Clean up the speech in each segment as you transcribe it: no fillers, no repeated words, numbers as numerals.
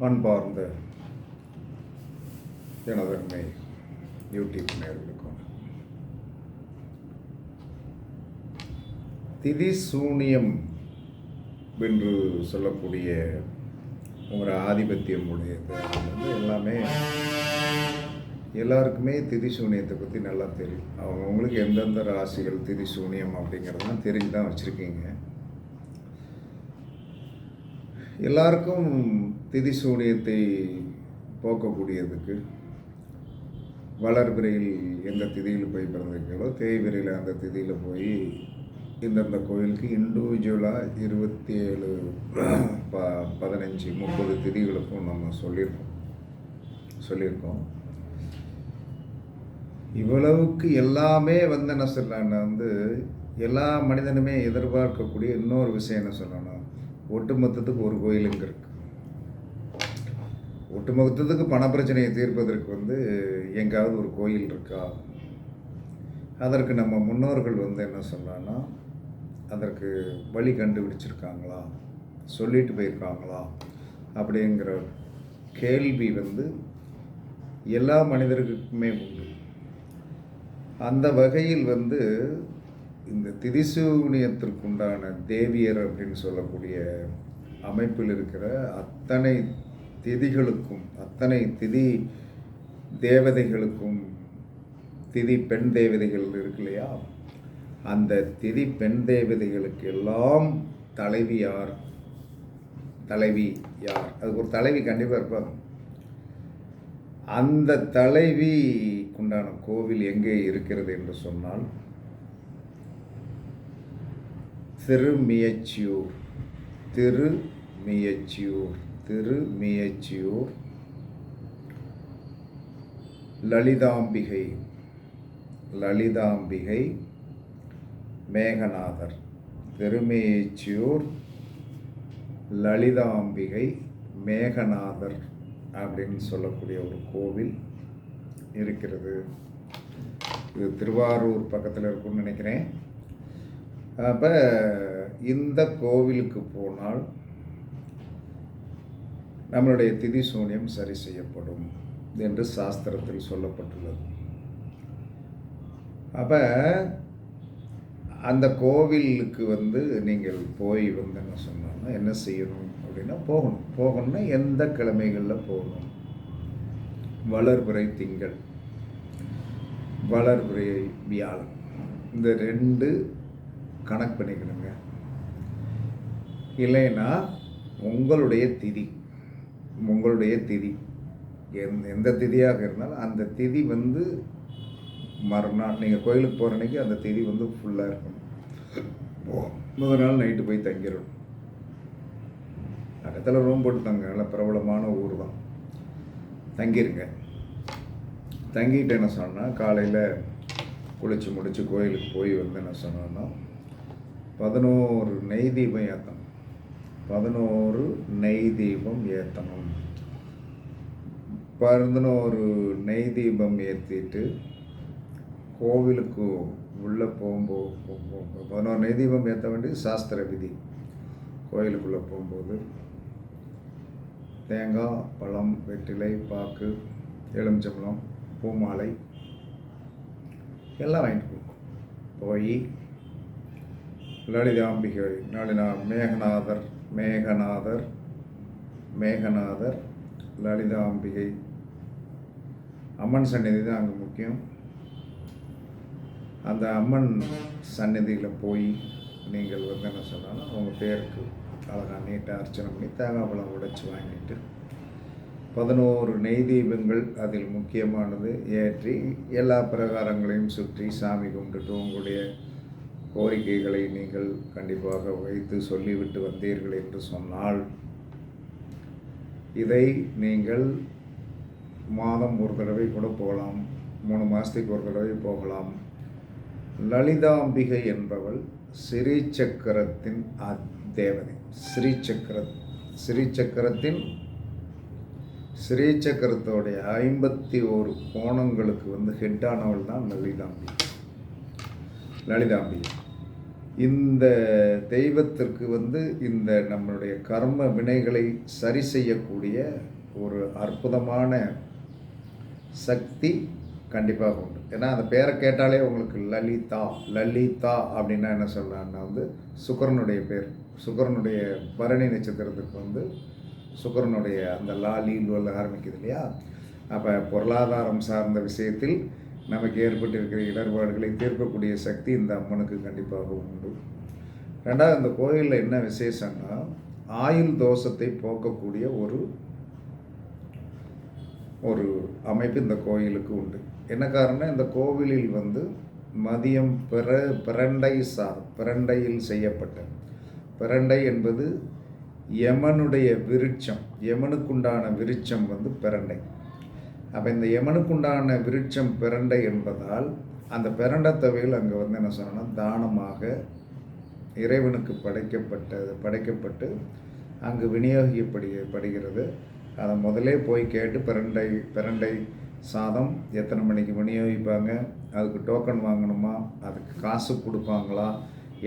அன்பார்ந்த எனதன்மை யூடியூப் நேயர்களுக்கும் திதி சூனியம் என்று சொல்லக்கூடிய ஒரு ஆதிபத்தியம் உடையது எல்லாமே எல்லாருக்குமே திதி சூனியத்தை பற்றி நல்லா தெரியும். அவங்களுக்கு எந்தெந்த ராசிகள் திதி சூனியம் அப்படிங்கிறதெல்லாம் தெரிஞ்சு தான் வச்சுருக்கீங்க. எல்லாருக்கும் திதி சூனியத்தை போக்கக்கூடியதுக்கு வளர்பிறையில் எந்த திதியில் போய் பிறந்திருக்கீங்களோ தேய்பிறையில் அந்த திதியில் போய் இந்தந்த கோயிலுக்கு இண்டிவிஜுவலாக 27 15 30 திதிகளுக்கும் நம்ம சொல்லியிருக்கோம். இவ்வளவுக்கு எல்லாமே என்ன சொல்கிறாங்க எல்லா மனிதனுமே எதிர்பார்க்கக்கூடிய இன்னொரு விஷயம் என்ன சொல்லணும், ஒட்டுமொத்தத்துக்கு ஒரு கோயிலுங்க இருக்கு. ஒட்டுமொத்தத்துக்கு பண பிரச்சனையை தீர்ப்பதற்கு எங்காவது ஒரு கோயில் இருக்கா? அதற்கு நம்ம முன்னோர்கள் என்ன சொல்லலாம்னா அதற்கு வழி கண்டுபிடிச்சிருக்காங்களா, சொல்லிட்டு போயிருக்காங்களா அப்படிங்கிற கேள்வி எல்லா மனிதர்களுக்குமே உண்டு. அந்த வகையில் இந்த திதிசூனியத்திற்குண்டான தேவியர் அப்படின்னு சொல்லக்கூடிய அமைப்பில் இருக்கிற அத்தனை திதிகளுக்கும் அத்தனை திதி தேவதைகளுக்கும் திதி பெண் தேவதைகள் இருக்கு இல்லையா, அந்த திதி பெண் தேவதைகளுக்கு எல்லாம் தலைவி யார்? அதுக்கு ஒரு தலைவி கண்டிப்பாக இருப்பாங்க. அந்த தலைவிக்குண்டான கோவில் எங்கே இருக்கிறது என்று சொன்னால் திருமியச்சியூர் லலிதாம்பிகை மேகநாதர். திருமியச்சியூர் லலிதாம்பிகை மேகநாதர் அப்படின்னு சொல்லக்கூடிய ஒரு கோவில் இருக்கிறது. இது திருவாரூர் பக்கத்தில் இருக்குன்னு நினைக்கிறேன். அப்போ இந்த கோவிலுக்கு போனால் நம்மளுடைய திதி சூனியம் சரி செய்யப்படும் என்று சாஸ்திரத்தில் சொல்லப்பட்டுள்ளது. அப்போ அந்த கோவிலுக்கு நீங்கள் போய் என்ன சொன்னாங்கன்னா என்ன செய்யணும் அப்படின்னா போகணும்னா எந்த கிழமைகளில் போகணும்? வளர்பிறை திங்கள், வளர்பிறை வியாழன், இந்த 2 கணக்கு பண்ணிக்கணுங்க. இல்லைன்னா உங்களுடைய திதி எந்த திதியாக இருந்தாலும் அந்த திதி மறுநாள் நீங்கள் கோயிலுக்கு போகிற அன்றைக்கி அந்த திதி ஃபுல்லாக இருக்கணும். முதல் நாள் நைட்டு போய் தங்கிடணும். பக்கத்தில் ரூம் போட்டு தங்க, நல்ல பிரபலமான ஊர் தான், தங்கிடுங்க. தங்கிட்டு என்ன சொன்னால் காலையில் குளித்து முடித்து கோயிலுக்கு போய் என்ன சொன்னோன்னா 11 நெய் தீபம் ஏற்றணும். 11 நெய் தீபம் ஏற்றணும். 11 நெய் தீபம் ஏற்றிட்டு கோவிலுக்கு உள்ளே போகும்போது 11 நெய் தீபம் ஏற்ற வேண்டிய சாஸ்திர விதி. கோயிலுக்குள்ளே போகும்போது தேங்காய், பழம், வெற்றிலை, பாக்கு, எலுமிச்சம்பழம், பூமாலை எல்லாம் வாங்கிட்டு போய் லலிதாம்பிகை மேகநாதர் லலிதாம்பிகை அம்மன் சந்நிதி தான் அங்கே முக்கியம். அந்த அம்மன் சந்நிதியில் போய் நீங்கள் என்ன சொன்னாலும் அவங்க பேருக்கு அழகாக நீட்டாக அர்ச்சனை பண்ணி தேங்காய் பழம் உடைச்சி வாங்கிட்டு 11 நெய் தீபங்கள் அதில் முக்கியமானது ஏற்றி எல்லா பிரகாரங்களையும் சுற்றி சாமி கும்பிட்டுட்டு உங்களுடைய கோரிக்கைகளை நீங்கள் கண்டிப்பாக வைத்து சொல்லிவிட்டு வந்தீர்கள் என்று சொன்னால் இதை நீங்கள் மாதம் ஒரு தடவை கூட போகலாம், 3 மாதத்துக்கு ஒரு தடவை போகலாம். லலிதாம்பிகை என்பவள் ஸ்ரீசக்கரத்தின் தேவதை. ஸ்ரீசக்கரத்தோடைய 51 கோணங்களுக்கு ஹெட்டானவள் தான் லலிதாம்பிகை. இந்த தெய்வத்திற்கு வந்து இந்த நம்மளுடைய கர்ம வினைகளை சரி செய்யக்கூடிய ஒரு அற்புதமான சக்தி கண்டிப்பாக உண்டு. ஏன்னா அந்த பேரை கேட்டாலே உங்களுக்கு லலிதா லலிதா அப்படின்னா என்ன சொல்லலாம்னா வந்து சுக்கிரனுடைய பேர். சுக்கிரனுடைய பரணி நட்சத்திரத்துக்கு வந்து சுக்கிரனுடைய அந்த லாலி லோல் ஆரம்பிக்குது இல்லையா? அப்போ பொருளாதாரம் சார்ந்த விஷயத்தில் நமக்கு ஏற்பட்டிருக்கிற இடர்பாடுகளை தீர்க்கக்கூடிய சக்தி இந்த அம்மனுக்கு கண்டிப்பாக உண்டு. ரெண்டாவது, இந்த கோயிலில் என்ன விசேஷம்னா ஆயுள் தோஷத்தை போக்கக்கூடிய ஒரு அமைப்பு இந்த கோயிலுக்கு உண்டு. என்ன காரணம்? இந்த கோவிலில் வந்து மதியம் பிரண்டையில் செய்யப்பட்ட பிரண்டை என்பது யமனுடைய விருட்சம், யமனுக்குண்டான விருட்சம் வந்து பிரண்டை. அப்போ இந்த யமனுக்குண்டான விருட்சம் பிரண்டை என்பதால் அந்த பிரண்டை தொகையில் அங்கே வந்து என்ன சொன்னோன்னா தானமாக இறைவனுக்கு படைக்கப்பட்டு அங்கு விநியோகிக்கப்படுகிறது. அதை முதலே போய் கேட்டு பிரண்டை சாதம் எத்தனை மணிக்கு விநியோகிப்பாங்க, அதுக்கு டோக்கன் வாங்கணுமா, அதுக்கு காசு கொடுப்பாங்களா,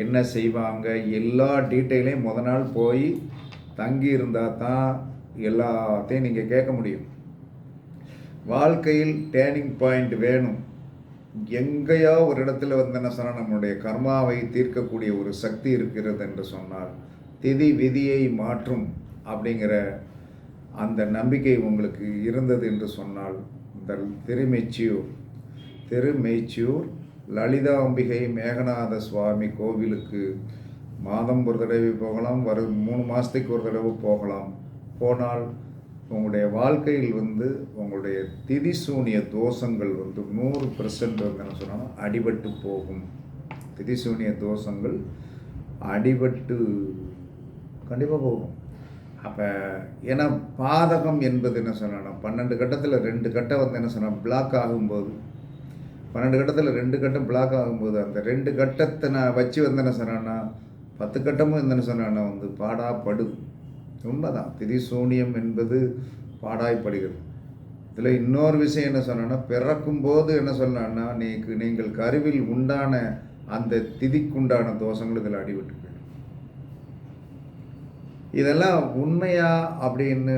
என்ன செய்வாங்க, எல்லா டீட்டெயிலையும் முத நாள் போய் தங்கி இருந்தால் தான் எல்லாத்தையும் நீங்கள் கேட்க முடியும். வாழ்க்கையில் டேர்னிங் பாயிண்ட் வேணும். எங்கேயோ ஒரு இடத்துல வந்து என்ன சொன்னால் நம்மளுடைய கர்மாவை தீர்க்கக்கூடிய ஒரு சக்தி இருக்கிறது என்று சொன்னால் திதி விதியை மாற்றும் அப்படிங்கிற அந்த நம்பிக்கை உங்களுக்கு இருந்தது என்று சொன்னால் இந்த திருமெச்சியூர் லலிதாம்பிகை மேகநாத சுவாமி கோவிலுக்கு மாதம் ஒரு தடவை போகலாம், 3 மாதத்துக்கு ஒரு தடவை போகலாம். போனால் உங்களுடைய வாழ்க்கையில் வந்து உங்களுடைய திதி சூனிய தோஷங்கள் வந்து 100% வந்து என்ன சொன்னாலும் அடிபட்டு போகும். திதி சூனிய தோஷங்கள் அடிபட்டு கண்டிப்பாக போகும். அப்போ ஏன்னா பாதகம் என்பது என்ன சொன்னால் 12 கட்டத்தில் 2 கட்டம் வந்து என்ன சொன்னால் பிளாக் ஆகும்போது 12 கட்டத்தில் 2 கட்டம் பிளாக் ஆகும்போது அந்த 2 கட்டத்தை நான் வச்சு வந்து என்ன சொன்னேன்னா 10 கட்டமும் என்ன சொன்னா வந்து பாடாப்படுது. உண்மைதான், திதி சூனியம் என்பது பாடாய்ப்படுகிறது. இதில் இன்னொரு விஷயம் என்ன சொன்னா பிறக்கும்போது என்ன சொன்னா நீங்கள் கருவில் உண்டான அந்த திதிக்குண்டான தோஷங்கள் இதில் அடிபட்டு போயிடும். இதெல்லாம் உண்மையா அப்படின்னு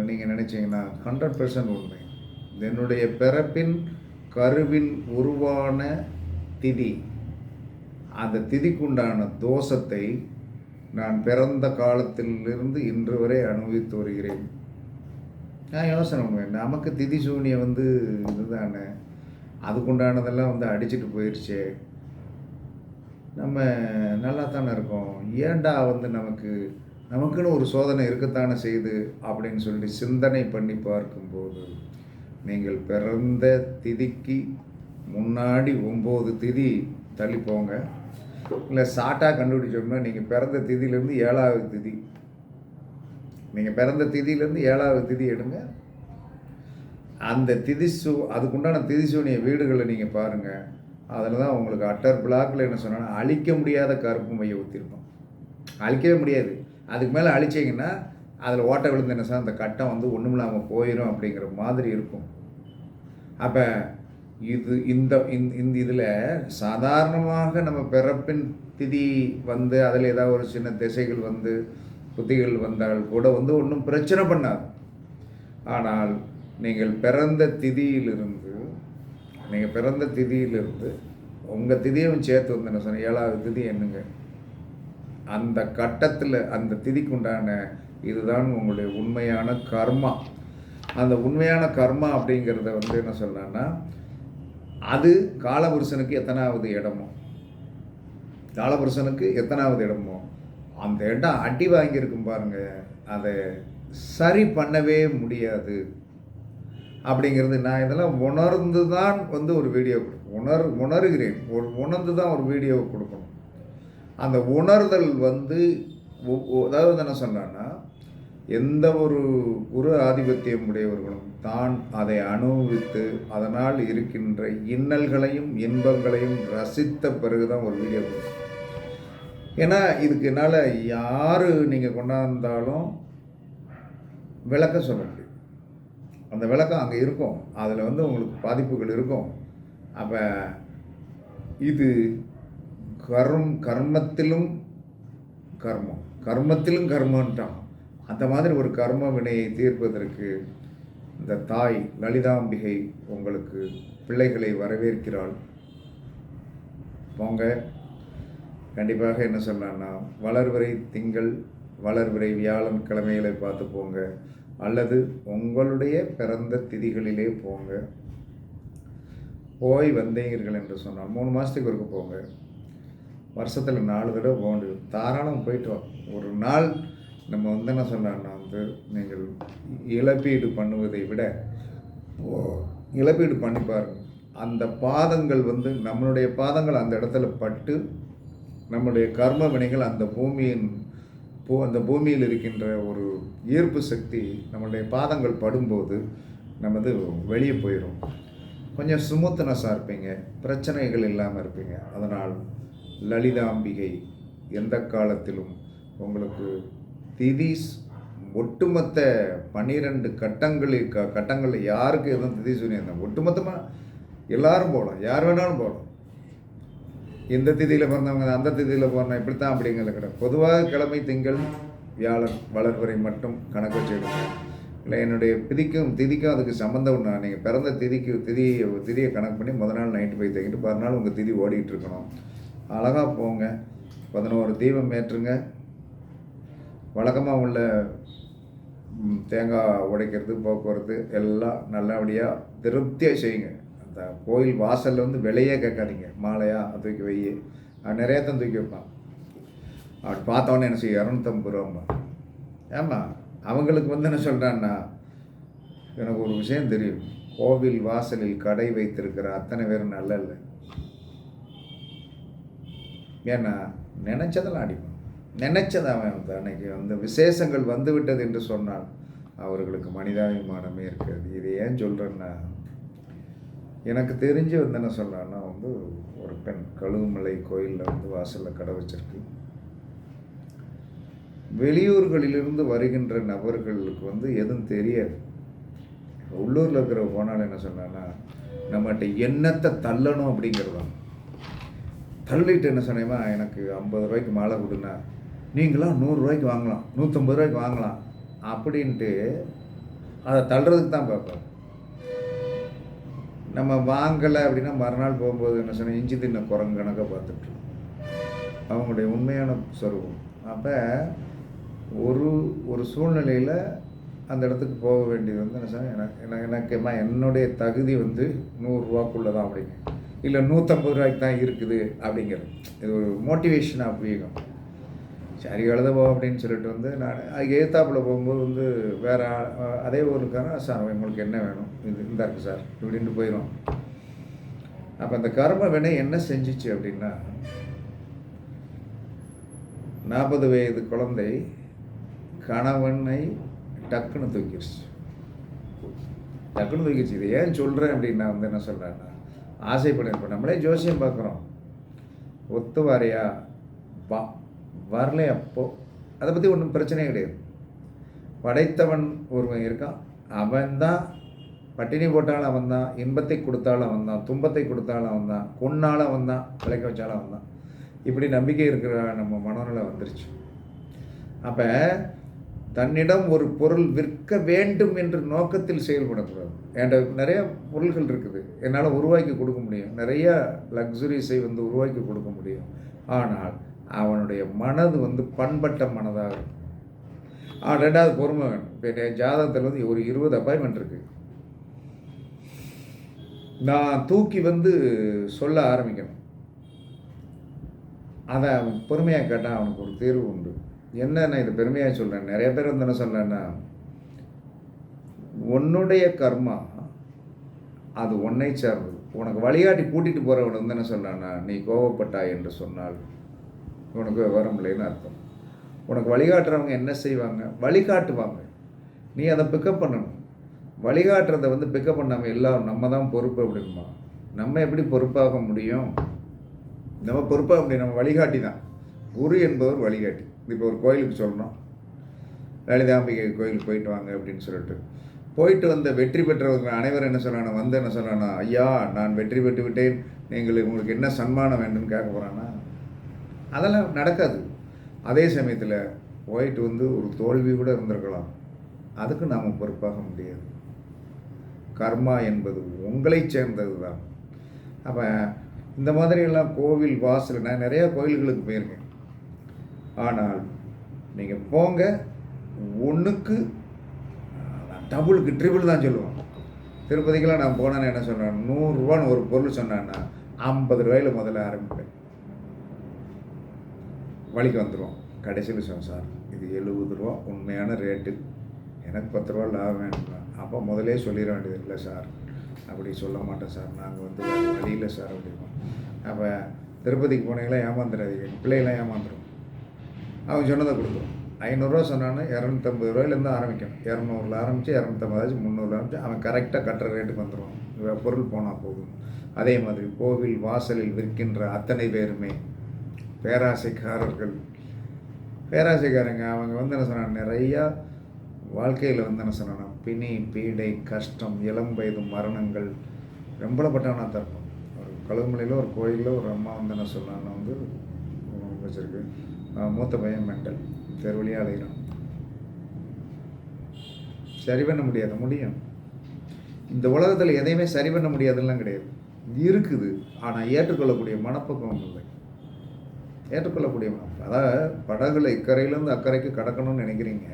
நீங்கள் நினச்சிங்கன்னா 100% உண்மை. என்னுடைய பிறப்பின் கருவில் உருவான திதி, அந்த திதிக்குண்டான தோஷத்தை நான் பிறந்த காலத்திலிருந்து இன்று வரை அனுபவித்து வருகிறேன். நான் யோசனை பண்ணுவேன், நமக்கு திதி சூனியம் வந்து இதுதானே, அதுக்குண்டானதெல்லாம் வந்து அடிச்சுட்டு போயிடுச்சே, நம்ம நல்லா தானே இருக்கோம், ஏண்டா வந்து நமக்குன்னு ஒரு சோதனை இருக்கத்தானே செய்யுது அப்படின்னு சொல்லி சிந்தனை பண்ணி பார்க்கும்போது நீங்கள் பிறந்த திதிக்கு முன்னாடி 9 திதி தள்ளி போங்க. இல்லை ஷார்ட்டாக கண்டுபிடிச்சோம்னா நீங்கள் பிறந்த திதியிலேருந்து 7வது திதி, நீங்கள் பிறந்த திதியிலேருந்து 7வது திதி எடுங்க. அந்த அதுக்குண்டான திதிசூனிய வீடுகளை நீங்கள் பாருங்கள். அதில் தான் உங்களுக்கு அட்டர் பிளாக்கில் என்ன சொன்னால் அழிக்க முடியாத கருப்பு மைய ஊற்றிருக்கும். அழிக்கவே முடியாது. அதுக்கு மேலே அழிச்சிங்கன்னா அதில் ஓட்டை விழுந்து என்ன சொன்னால் அந்த கட்டம் வந்து ஒன்றும் இல்லாமல் போயிடும் அப்படிங்கிற மாதிரி இருக்கும். அப்போ இந்த இதில் சாதாரணமாக நம்ம பிறப்பின் திதி வந்து அதில் ஏதாவது ஒரு சின்ன திசைகள் வந்து புத்திகள் வந்தால் கூட வந்து ஒன்றும் பிரச்சனை பண்ணாது. ஆனால் நீங்கள் பிறந்த திதியிலிருந்து உங்கள் திதியும் சேர்த்து வந்து என்ன சொன்ன 7வது திதி என்னங்க, அந்த கட்டத்தில் அந்த திதிக்குண்டான இதுதான் உங்களுடைய உண்மையான கர்மா. அந்த உண்மையான கர்மா அப்படிங்கிறத வந்து என்ன சொல்லலாம்னா அது காலபுருஷனுக்கு எத்தனாவது இடமோ அந்த இடம் அடி வாங்கியிருக்கும் பாருங்க, அதை சரி பண்ணவே முடியாது அப்படிங்கிறது. நான் இதெல்லாம் உணர்ந்து தான் வந்து ஒரு வீடியோ உணர்கிறேன், உணர்ந்து தான் ஒரு வீடியோ கொடுக்கணும். அந்த உணர்தல் வந்து அதாவது என்ன சொன்னான்னா எந்த ஒரு குரு ஆதிபத்தியம் உடையவர்களும் தான் அதை அனுபவித்து அதனால் இருக்கின்ற இன்னல்களையும் இன்பங்களையும் ரசித்த பிறகுதான் ஒரு வீடியோ கொடுக்கும். ஏன்னா இதுக்கு என்னால் யார் நீங்கள் கொண்டாந்தாலும் விளக்க சொல்ல முடியும். அந்த விளக்கம் அங்கே இருக்கும், அதில் வந்து உங்களுக்கு பாதிப்புகள் இருக்கும். அப்போ இது கர்மத்திலும் கர்மத்திலும் கர்மன்ட்டான். அந்த மாதிரி ஒரு கர்ம வினையை தீர்ப்பதற்கு இந்த தாய் லலிதாம்பிகை உங்களுக்கு பிள்ளைகளை வரவேற்கிறாள். போங்க. கண்டிப்பாக என்ன சொல்லலான்னா, வளர்வரை திங்கள், வளர்வரை வியாழன் கிழமைகளை பார்த்து போங்க, அல்லது உங்களுடைய பிறந்த திதிகளிலே போங்க. போய் வந்தீர்கள் என்று சொன்னால் 3 மாதத்துக்கு ஒருக்க போங்க. வருஷத்தில் 4 தடவை போக முடியும். தாராளம் போயிட்டு வா. ஒரு நாள் நம்ம என்ன சொன்னான்னா நீங்கள் இழப்பீடு பண்ணுவதை விட இழப்பீடு பண்ணி பாருங்கள். அந்த பாதங்கள் நம்மளுடைய பாதங்கள் அந்த இடத்துல பட்டு நம்முடைய கர்ம வினைகள் அந்த பூமியில் இருக்கின்ற ஒரு ஈர்ப்பு சக்தி நம்மளுடைய பாதங்கள் படும்போது நமது வெளியே போயிடும். கொஞ்சம் ஸ்மூத்னஸாக இருப்பீங்க, பிரச்சனைகள் இல்லாமல் இருப்பீங்க. அதனால் லலிதாம்பிகை எந்த காலத்திலும் உங்களுக்கு திதி ஒட்டுமொத்த 12 கட்டங்களில் யாருக்கு எதுவும் திதி சூரியன் ஒட்டுமொத்தமாக எல்லாரும் போகலாம், யார் வேணாலும் போகலாம். இந்த திதியில் பிறந்தவங்க அந்த திதியில் பிறந்தா இப்படித்தான் அப்படிங்கிற கிடையாது. பொதுவாக கிழமை திங்கள் வியாழன் வளர்வரை மட்டும் கணக்கு வச்சுடுங்க. இல்லை என்னுடைய திதிக்கும் அதுக்கு சம்மந்தம் ஒன்றா. நீங்கள் பிறந்த திதியை கணக்கு பண்ணி முதல் நாள் நைட்டு போய் தைக்கிட்டு மறுநாள் உங்கள் திதி ஓடிக்கிட்டு இருக்கணும். அழகாக போங்க, 11 தீபம் ஏற்றுங்க. வழக்கமாக உள்ள தேங்காய் உடைக்கிறது, போக்குவரத்து எல்லாம் நல்லபடியாக திருப்தியாக செய்யுங்க. அந்த கோயில் வாசலில் விலையே கேட்காதீங்க. மாலையா தூக்கி வை, நிறையா தான் தூக்கி வைப்பான். அப்படி பார்த்தோன்னே என்ன செய்ய 250 ரூபாம்மா. ஏம்மா அவங்களுக்கு என்ன சொல்கிறான்னா, எனக்கு ஒரு விஷயம் தெரியும், கோவில் வாசலில் கடை வைத்திருக்கிற அத்தனை பேரும் நல்ல இல்லை. ஏன்னா நினச்சதெல்லாம் அடிப்பான். நினைச்சது அவன் அன்னைக்கு விசேஷங்கள் வந்துவிட்டது என்று சொன்னால் அவர்களுக்கு மனிதாபிமானமே இருக்காது. இது ஏன் சொல்கிறேன்னா, எனக்கு தெரிஞ்சு என்ன சொல்கிறான்னா ஒரு பெண் கழுகுமலை கோயிலில் வாசலில் கடை வச்சிருக்கு. வெளியூர்களிலிருந்து வருகின்ற நபர்களுக்கு எதுவும் தெரியாது. உள்ளூரில் இருக்கிற போனால் என்ன சொன்னான்னா, நம்மகிட்ட எண்ணத்தை தள்ளணும் அப்படிங்கிறதான். தள்ளிட்டு என்ன சொன்னேமா, எனக்கு 50 ரூபாய்க்கு மாலை கொடுன்னா நீங்களாம் 100 ரூபாய்க்கு வாங்கலாம், 150 ரூபாய்க்கு வாங்கலாம் அப்படின்ட்டு அதை தள்ளுறதுக்கு தான் பார்ப்போம். நம்ம வாங்கலை அப்படின்னா மறுநாள் போகும்போது என்ன சொன்னால் இஞ்சி தின்ன குரங்கு கணக்காக பார்த்துட்டு அவங்களுடைய உண்மையான சொரூபம். அப்போ ஒரு சூழ்நிலையில் அந்த இடத்துக்கு போக வேண்டியது என்ன சொன்னால் எனக்குமா என்னுடைய தகுதி 100 ரூபாக்குள்ளே தான் அப்படிங்க, இல்லை 150 ரூபாய்க்கு தான் இருக்குது அப்படிங்கிறது. இது ஒரு மோட்டிவேஷன் ஆஃப் வீகம். சரி எழுத போ அப்படின்னு சொல்லிட்டு நான் அதுக்கு ஏத்தாப்பில் போகும்போது வேறு அதே ஊருக்காரன், சார் உங்களுக்கு என்ன வேணும், இந்த இருக்குது சார் இப்படின்ட்டு போயிடும். அப்போ அந்த கர்ம வினை என்ன செஞ்சிச்சு அப்படின்னா, 40 வயது குழந்தை கணவனை டக்குன்னு தூக்கிடுச்சு. இது ஏன் சொல்கிறேன் அப்படின்னா என்ன சொல்கிறேன்னா, ஆசைப்பட இப்போ நம்மளே ஜோசியம் பார்க்குறோம், ஒத்து வாரியா வரல அப்போ அதை பற்றி ஒன்றும் பிரச்சனையே கிடையாது. படைத்தவன் ஒருவன் இருக்கான், அவன்தான் பட்டினி போட்டாலும் அவன் தான், இன்பத்தை கொடுத்தாலும் அவன் தான், துன்பத்தை கொடுத்தாலும் அவன் தான், கொன்னாலும் அவன் தான், விளைக்க வச்சாலும் அவன் தான். இப்படி நம்பிக்கை இருக்கிற நம்ம மனநிலை வந்துருச்சு. அப்போ தன்னிடம் ஒரு பொருள் விற்க வேண்டும் என்ற நோக்கத்தில் செயல்படக்கூடாது. என்கிட்ட நிறைய பொருள்கள் இருக்குது, என்னால் உருவாக்கி கொடுக்க முடியும், நிறைய லக்ஸுரிஸை உருவாக்கி கொடுக்க முடியும். ஆனால் அவனுடைய மனது பண்பட்ட மனதாக இருக்கும். 2வது பொறுமை வேணும். இப்போ என் ஜாதகத்தில் ஒரு 20 அப்பாயின்மெண்ட் இருக்குது. நான் தூக்கி சொல்ல ஆரம்பிக்கணும். அதை அவன் பொறுமையாக கேட்டால் அவனுக்கு ஒரு தீர்வு உண்டு. என்ன இது பெருமையாக சொல்கிறேன், நிறைய பேர் என்ன சொல்கிறேன்னா, உன்னுடைய கர்மா அது உன்னை சார்ந்தது. உனக்கு வழிகாட்டி கூட்டிகிட்டு போகிறவன் என்ன சொல்கிறான்னா, நீ கோவப்பட்டாய் என்று சொன்னால் உனக்கு விவரம் இல்லைன்னு அர்த்தம். உனக்கு வழிகாட்டுறவங்க என்ன செய்வாங்க, வழிகாட்டுவாங்க, நீ அதை பிக்கப் பண்ணணும். வழிகாட்டுறதை பிக்கப் பண்ணாமல் எல்லாம் நம்ம தான் பொறுப்பு அப்படிமா. நம்ம எப்படி பொறுப்பாக முடியும்? நம்ம பொறுப்பாக முடியும், நம்ம வழிகாட்டி தான். குரு என்பவர் வழிகாட்டி. இப்போ ஒரு கோயிலுக்கு சொல்லணும், லலிதாம்பிகை கோயிலுக்கு போயிட்டு வாங்க அப்படின்னு சொல்லிட்டு போயிட்டு வெற்றி பெற்றவர்கள் அனைவரும் என்ன சொல்கிறானா, என்ன சொல்கிறானா, ஐயா நான் வெற்றி பெற்று விட்டேன், உங்களுக்கு என்ன சன்மானம் வேண்டும்னு கேட்க போகிறான்னா, அதெல்லாம் நடக்காது. அதே சமயத்தில் ஒயிட் வந்து ஒரு தோல்வி கூட இருந்திருக்கலாம். அதுக்கு நாம் பொறுப்பாக முடியாது. கர்மா என்பது உங்களை சேர்ந்தது தான். அப்போ இந்த மாதிரியெல்லாம் கோவில் வாசல், நான் நிறையா கோயில்களுக்கு போயிருக்கேன். ஆனால் நீங்கள் போங்க, ஒன்றுக்கு டபுளுக்கு ட்ரிபிள் தான் சொல்லுவோம். திருப்பதிக்கெல்லாம் நான் போனேன்னு என்ன சொன்னேன், 100 ரூபான்னு ஒரு பொருள் சொன்னேன்னா 50 ரூபாயில் முதல்ல ஆரம்பிப்பேன். வழிக்கு வந்துடுவோம். கடைசியில் சொன்னேன், சார் இது 70 ரூபா உண்மையான ரேட்டு, எனக்கு 10 ரூபா லாபம் வேணும்னா அப்போ முதலே சொல்லிட வேண்டியது. இல்லை சார் அப்படி சொல்ல மாட்டேன் சார், நாங்கள் வந்து வழியில் சார் அப்படிப்போம். அப்போ திருப்பதிக்கு போனீங்களா ஏமாந்துடாதீங்க, பிள்ளைகளாம் ஏமாந்துடும். அவன் சொன்னதை கொடுத்துரும். 500 சொன்னான்னு 250 ரூபாயிலேருந்து ஆரம்பிக்கணும். 200 ஆரம்பித்து 250 300 ஆரம்பித்து அவன் கரெக்டாக கட்டுற ரேட்டுக்கு வந்துடுவான். பொருள் போனால் போதும். அதே மாதிரி கோவில் வாசலில் விற்கின்ற அத்தனை பேருமே பேராசைக்காரர்கள். பேராசைக்காரங்க அவங்க வந்து என்ன சொன்னாங்க, நிறையா வாழ்க்கையில் வந்து என்ன சொன்னாங்கன்னா பிணி பீடை கஷ்டம் இளம் வயது மரணங்கள் ரொம்பப்பட்டவனாக தான் இருப்பான். ஒரு கழுகுமலையில் ஒரு கோயிலில் ஒரு அம்மா வந்து என்ன சொன்னாங்கன்னா வந்து வச்சுருக்கு, மூத்த பையன் மெண்டல், தெருவழியாக அலைகிறான், சரி பண்ண முடியும். இந்த உலகத்தில் எதையுமே சரி பண்ண முடியாதுலாம் கிடையாது, இருக்குது. ஆனால் ஏற்றுக்கொள்ளக்கூடிய மனப்பக்குவம் இல்லை. ஏற்றுக்கொள்ளக்கூடிய அதாவது படகுல இக்கரையிலேருந்து அக்கறைக்கு கடக்கணும்னு நினைக்கிறீங்க,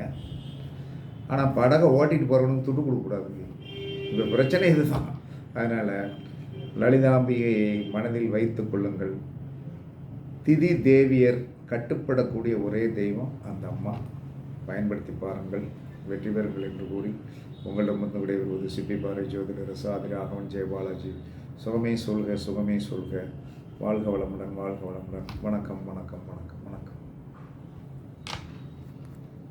ஆனால் படகை ஓட்டிகிட்டு போகிறவனுக்கு துட்டு கொடுக்கக்கூடாதுங்க. இந்த பிரச்சனை இதுதான். அதனால் லலிதாம்பிகையை மனதில் வைத்து கொள்ளுங்கள். திதி தேவியர் கட்டுப்படக்கூடிய ஒரே தெய்வம் அந்த அம்மா. பயன்படுத்தி பாருங்கள், வெற்றி பெறுங்கள் என்று கூறி உங்களிடமிருந்து விடைபெறுவது சிப்பிப்பாறை ஜோதிடர் சாதிரி ராகவன் ஜெயபாலாஜி. சுகமே சொல்க, சுகமே சொல்க. வாழ்க வளமுடன், வாழ்க வளமுடன். வணக்கம், வணக்கம், வணக்கம்.